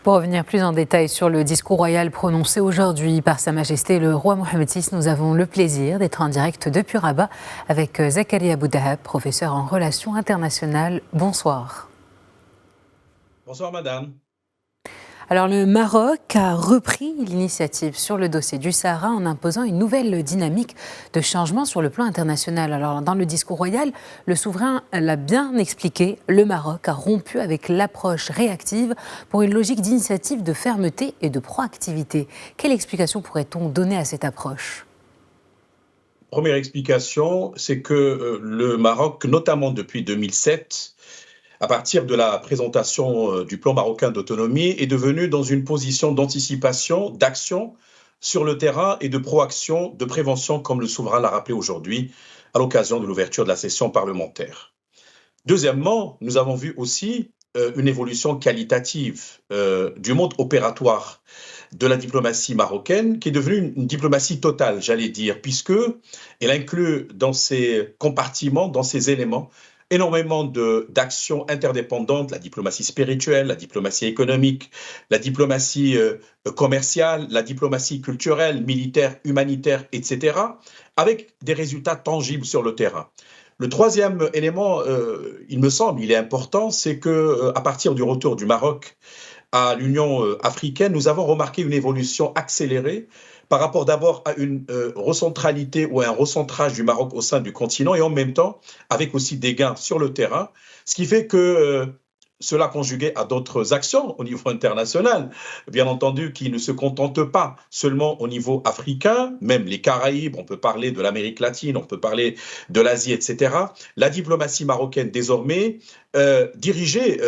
Pour revenir plus en détail sur le discours royal prononcé aujourd'hui par Sa Majesté le roi Mohammed VI, nous avons le plaisir d'être en direct depuis Rabat avec Zakaria Boudahab, professeur en relations internationales. Bonsoir. Bonsoir madame. Alors le Maroc a repris l'initiative sur le dossier du Sahara en imposant une nouvelle dynamique de changement sur le plan international. Alors dans le discours royal, le souverain l'a bien expliqué, le Maroc a rompu avec l'approche réactive pour une logique d'initiative de fermeté et de proactivité. Quelle explication pourrait-on donner à cette approche ? Première explication, c'est que le Maroc, notamment depuis 2007, à partir de la présentation du plan marocain d'autonomie, est devenu dans une position d'anticipation, d'action sur le terrain et de proaction, de prévention, comme le souverain l'a rappelé aujourd'hui, à l'occasion de l'ouverture de la session parlementaire. Deuxièmement, nous avons vu aussi une évolution qualitative du monde opératoire de la diplomatie marocaine, qui est devenue une diplomatie totale, j'allais dire, puisqu'elle inclut dans ses compartiments, dans ses éléments, énormément d'actions interdépendantes, la diplomatie spirituelle, la diplomatie économique, la diplomatie commerciale, la diplomatie culturelle, militaire, humanitaire, etc., avec des résultats tangibles sur le terrain. Le troisième élément, il me semble, il est important, c'est qu'à partir du retour du Maroc à l'Union africaine, nous avons remarqué une évolution accélérée par rapport d'abord à une recentralité ou un recentrage du Maroc au sein du continent et en même temps avec aussi des gains sur le terrain, ce qui fait que cela conjugué à d'autres actions au niveau international, bien entendu, qui ne se contentent pas seulement au niveau africain, même les Caraïbes, on peut parler de l'Amérique latine, on peut parler de l'Asie, etc. La diplomatie marocaine désormais, dirigée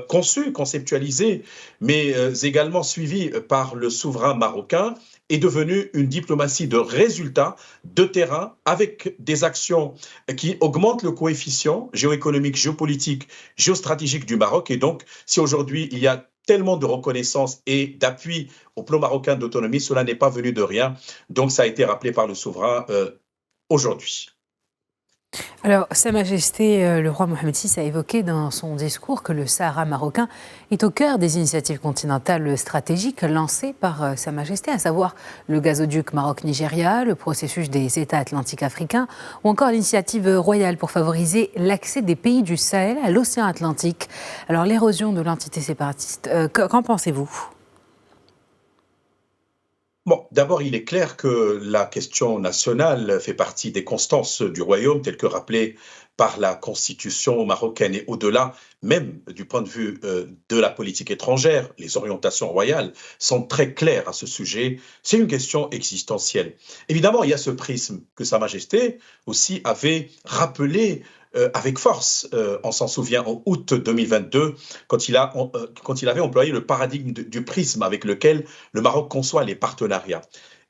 conçue, conceptualisée, mais également suivie par le souverain marocain, est devenue une diplomatie de résultats, de terrain, avec des actions qui augmentent le coefficient géoéconomique, géopolitique, géostratégique du Maroc. Et donc, si aujourd'hui il y a tellement de reconnaissance et d'appui au plan marocain d'autonomie, cela n'est pas venu de rien. Donc, ça a été rappelé par le souverain aujourd'hui. Alors, Sa Majesté le roi Mohammed VI a évoqué dans son discours que le Sahara marocain est au cœur des initiatives continentales stratégiques lancées par Sa Majesté, à savoir le gazoduc Maroc-Nigéria, le processus des États atlantiques africains ou encore l'initiative royale pour favoriser l'accès des pays du Sahel à l'océan Atlantique. Alors, l'érosion de l'entité séparatiste, qu'en pensez-vous ? Bon, d'abord, il est clair que la question nationale fait partie des constances du royaume, telles que rappelées par la constitution marocaine et au-delà, même du point de vue de la politique étrangère, les orientations royales sont très claires à ce sujet. C'est une question existentielle. Évidemment, il y a ce prisme que Sa Majesté aussi avait rappelé avec force, on s'en souvient, en août 2022, quand il avait employé le paradigme du prisme avec lequel le Maroc conçoit les partenariats.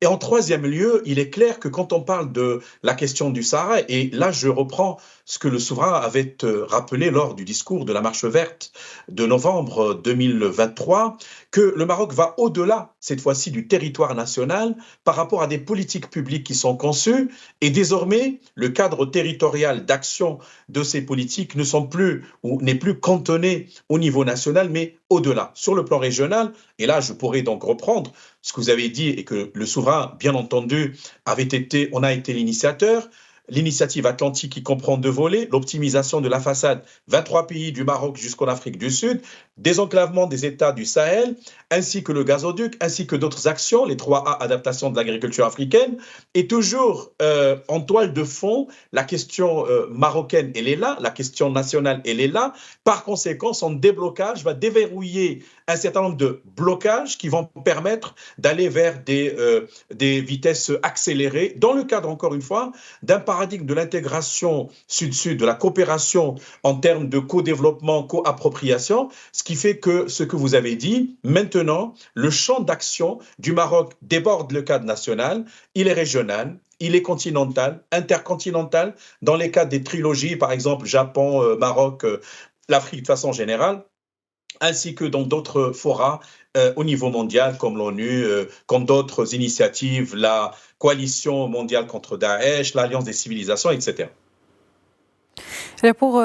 Et en troisième lieu, il est clair que quand on parle de la question du Sahara, et là je reprends ce que le souverain avait rappelé lors du discours de la Marche verte de novembre 2023, que le Maroc va au-delà, cette fois-ci, du territoire national par rapport à des politiques publiques qui sont conçues. Et désormais, le cadre territorial d'action de ces politiques n'est plus cantonné au niveau national, mais au-delà, sur le plan régional. Et là, je pourrais donc reprendre ce que vous avez dit et que le souverain, bien entendu, on a été l'initiateur. L'initiative atlantique qui comprend 2 volets, l'optimisation de la façade 23 pays du Maroc jusqu'en Afrique du Sud, désenclavement des États du Sahel, ainsi que le gazoduc, ainsi que d'autres actions, les 3A, adaptation de l'agriculture africaine, et toujours en toile de fond, la question marocaine, elle est là, la question nationale, elle est là. Par conséquent, son déblocage va déverrouiller un certain nombre de blocages qui vont permettre d'aller vers des vitesses accélérées, dans le cadre, encore une fois, d'un paradigme de l'intégration sud-sud, de la coopération en termes de co-développement, co-appropriation, ce qui fait que ce que vous avez dit, maintenant, le champ d'action du Maroc déborde le cadre national, il est régional, il est continental, intercontinental, dans les cas des trilogies, par exemple Japon, Maroc, l'Afrique de façon générale, ainsi que dans d'autres forats au niveau mondial, comme l'ONU, comme d'autres initiatives, la coalition mondiale contre Daesh, l'Alliance des civilisations, etc. Alors pour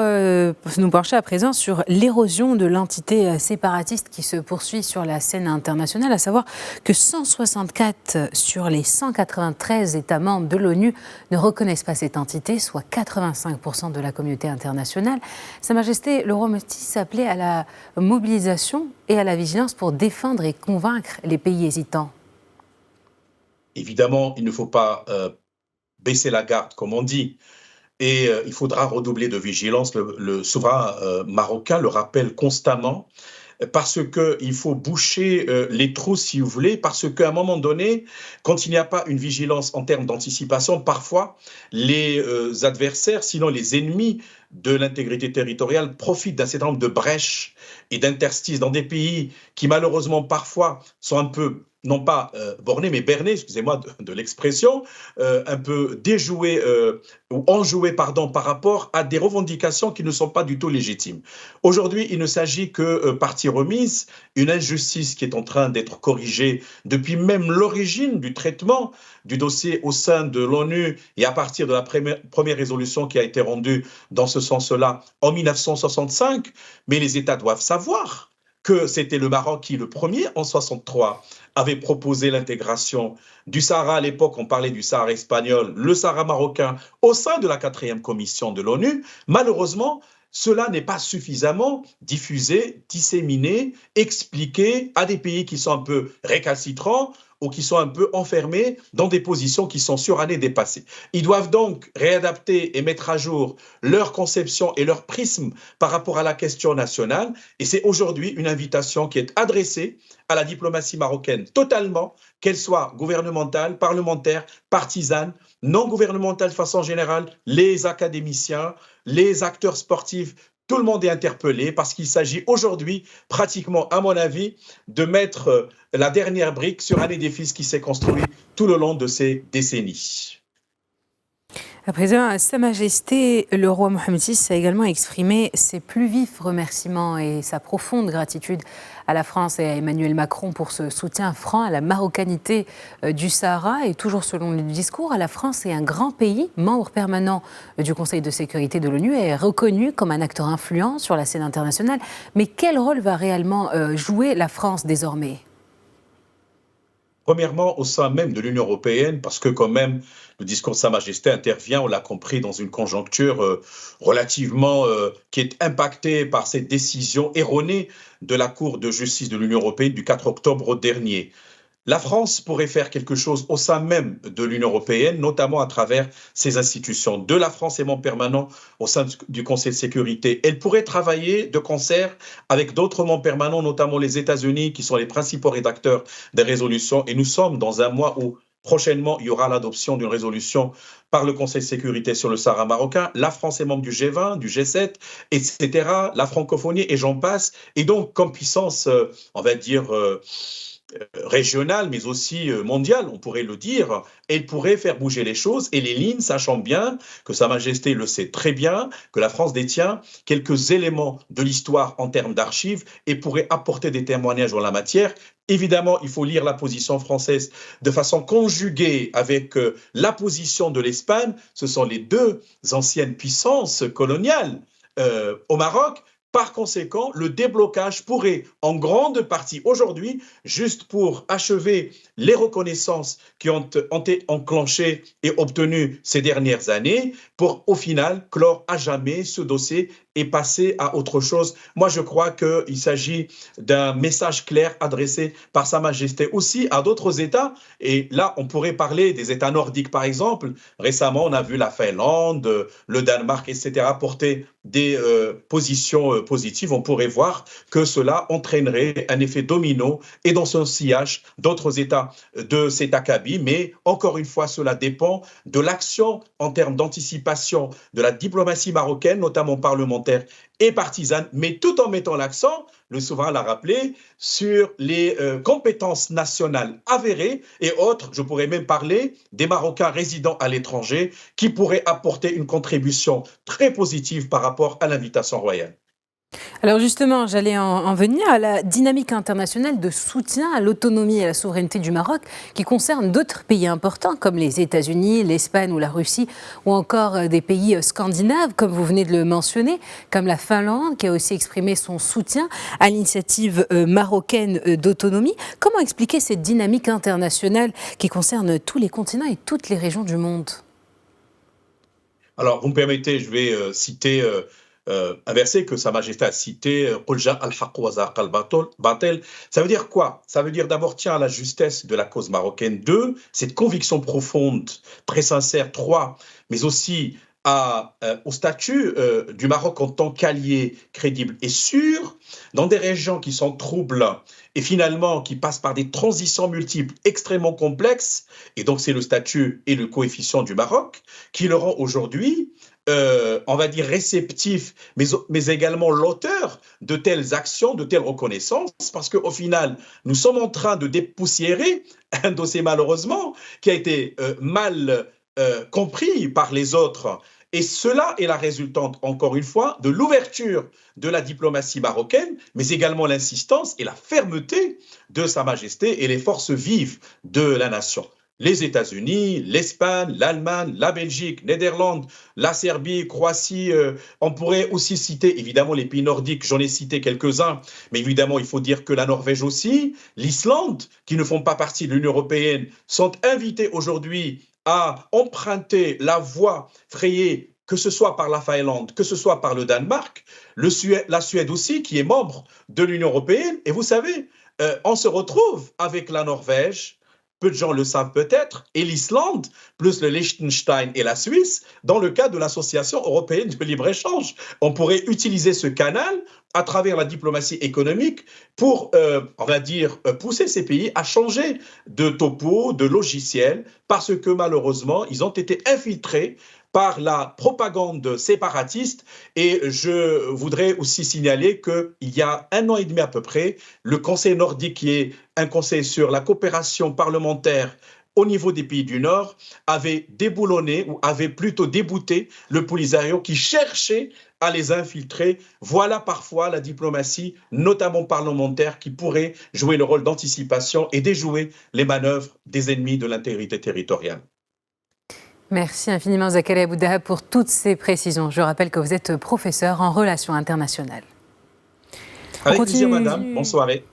nous pencher à présent sur l'érosion de l'entité séparatiste qui se poursuit sur la scène internationale, à savoir que 164 sur les 193 États membres de l'ONU ne reconnaissent pas cette entité, soit 85% de la communauté internationale. Sa Majesté, le roi Mohammed appelait à la mobilisation et à la vigilance pour défendre et convaincre les pays hésitants. Évidemment, il ne faut pas baisser la garde, comme on dit. Et il faudra redoubler de vigilance. Le souverain marocain le rappelle constamment parce qu'il faut boucher les trous, si vous voulez, parce qu'à un moment donné, quand il n'y a pas une vigilance en termes d'anticipation, parfois les adversaires, sinon les ennemis de l'intégrité territoriale, profitent d'un certain nombre de brèches et d'interstices dans des pays qui malheureusement parfois sont un peu non pas bornés, mais bernés, excusez-moi de l'expression, un peu déjoués ou enjoués, pardon, par rapport à des revendications qui ne sont pas du tout légitimes. Aujourd'hui, il ne s'agit que partie remise, une injustice qui est en train d'être corrigée depuis même l'origine du traitement du dossier au sein de l'ONU et à partir de la première résolution qui a été rendue dans ce sens-là en 1965. Mais les États doivent savoir que c'était le Maroc qui, le premier, en 63, avait proposé l'intégration du Sahara. À l'époque, on parlait du Sahara espagnol, le Sahara marocain, au sein de la 4e commission de l'ONU. Malheureusement, cela n'est pas suffisamment diffusé, disséminé, expliqué à des pays qui sont un peu récalcitrants ou qui sont un peu enfermés dans des positions qui sont surannées, dépassées. Ils doivent donc réadapter et mettre à jour leur conception et leur prisme par rapport à la question nationale. Et c'est aujourd'hui une invitation qui est adressée à la diplomatie marocaine totalement, qu'elle soit gouvernementale, parlementaire, partisane, non gouvernementale de façon générale, les académiciens, les acteurs sportifs. Tout le monde est interpellé parce qu'il s'agit aujourd'hui, pratiquement, à mon avis, de mettre la dernière brique sur un édifice qui s'est construit tout le long de ces décennies. À présent, Sa Majesté, le roi Mohammed VI, a également exprimé ses plus vifs remerciements et sa profonde gratitude à la France et à Emmanuel Macron pour ce soutien franc à la marocanité du Sahara. Et toujours selon le discours, la France est un grand pays, membre permanent du Conseil de sécurité de l'ONU et est reconnu comme un acteur influent sur la scène internationale. Mais quel rôle va réellement jouer la France désormais ? Premièrement, au sein même de l'Union européenne, parce que quand même, le discours de Sa Majesté intervient, on l'a compris, dans une conjoncture relativement qui est impactée par cette décision erronée de la Cour de justice de l'Union européenne du 4 octobre dernier. La France pourrait faire quelque chose au sein même de l'Union européenne, notamment à travers ses institutions. De la France est membre permanent au sein du Conseil de sécurité. Elle pourrait travailler de concert avec d'autres membres permanents, notamment les États-Unis, qui sont les principaux rédacteurs des résolutions. Et nous sommes dans un mois où prochainement, il y aura l'adoption d'une résolution par le Conseil de sécurité sur le Sahara marocain. La France est membre du G20, du G7, etc. La francophonie et j'en passe. Et donc, comme puissance, on va dire régionale, mais aussi mondiale, on pourrait le dire, elle pourrait faire bouger les choses et les lignes, sachant bien que Sa Majesté le sait très bien, que la France détient quelques éléments de l'histoire en termes d'archives et pourrait apporter des témoignages en la matière. Évidemment, il faut lire la position française de façon conjuguée avec la position de l'Espagne. Ce sont les deux anciennes puissances coloniales au Maroc. Par conséquent, le déblocage pourrait, en grande partie aujourd'hui, juste pour achever les reconnaissances qui ont été enclenchées et obtenues ces dernières années, pour au final clore à jamais ce dossier et passer à autre chose. Moi, je crois qu'il s'agit d'un message clair adressé par Sa Majesté aussi à d'autres États. Et là, on pourrait parler des États nordiques, par exemple. Récemment, on a vu la Finlande, le Danemark, etc. porter des positions positives. On pourrait voir que cela entraînerait un effet domino et dans son sillage d'autres États de cet acabit. Mais encore une fois, cela dépend de l'action en termes d'anticipation de la diplomatie marocaine, notamment parlementaire et partisane, mais tout en mettant l'accent, le souverain l'a rappelé, sur les compétences nationales avérées et autres. Je pourrais même parler des Marocains résidant à l'étranger qui pourraient apporter une contribution très positive par rapport à l'invitation royale. Alors justement, j'allais en venir à la dynamique internationale de soutien à l'autonomie et à la souveraineté du Maroc qui concerne d'autres pays importants comme les États-Unis, l'Espagne ou la Russie ou encore des pays scandinaves comme vous venez de le mentionner, comme la Finlande qui a aussi exprimé son soutien à l'initiative marocaine d'autonomie. Comment expliquer cette dynamique internationale qui concerne tous les continents et toutes les régions du monde ? Alors, vous me permettez, je vais citer un verset que Sa Majesté a cité, Qul jaa al-haqq wa zahaqa al-batil. Ça veut dire quoi? Ça veut dire d'abord, tiens à la justesse de la cause marocaine. Deux, cette conviction profonde, très sincère. Trois, mais aussi au statut du Maroc en tant qu'allié crédible et sûr dans des régions qui sont troubles et finalement qui passent par des transitions multiples extrêmement complexes. Et donc, c'est le statut et le coefficient du Maroc qui le rend aujourd'hui on va dire, réceptif, mais également l'auteur de telles actions, de telles reconnaissances, parce qu'au final, nous sommes en train de dépoussiérer un dossier, malheureusement, qui a été mal compris par les autres. Et cela est la résultante, encore une fois, de l'ouverture de la diplomatie marocaine, mais également l'insistance et la fermeté de Sa Majesté et les forces vives de la nation. Les États-Unis, l'Espagne, l'Allemagne, la Belgique, Néderlande, la Serbie, Croatie. On pourrait aussi citer évidemment les pays nordiques, j'en ai cité quelques-uns, mais évidemment il faut dire que la Norvège aussi, l'Islande, qui ne font pas partie de l'Union européenne, sont invités aujourd'hui à emprunter la voie frayée, que ce soit par la Finlande, que ce soit par le Danemark, la Suède aussi, qui est membre de l'Union européenne. Et vous savez, on se retrouve avec la Norvège, peu de gens le savent peut-être, et l'Islande, plus le Liechtenstein et la Suisse, dans le cadre de l'Association européenne de libre-échange. On pourrait utiliser ce canal à travers la diplomatie économique pour, on va dire, pousser ces pays à changer de topo, de logiciel, parce que malheureusement, ils ont été infiltrés par la propagande séparatiste. Et je voudrais aussi signaler qu'il y a 1 an et demi à peu près, le Conseil nordique, qui est un conseil sur la coopération parlementaire au niveau des pays du Nord, avait déboulonné ou avait plutôt débouté le Polisario qui cherchait à les infiltrer. Voilà parfois la diplomatie, notamment parlementaire, qui pourrait jouer le rôle d'anticipation et déjouer les manœuvres des ennemis de l'intégrité territoriale. Merci infiniment Zakaria Boudaha pour toutes ces précisions. Je rappelle que vous êtes professeur en relations internationales. Avec plaisir, madame. Bonne soirée.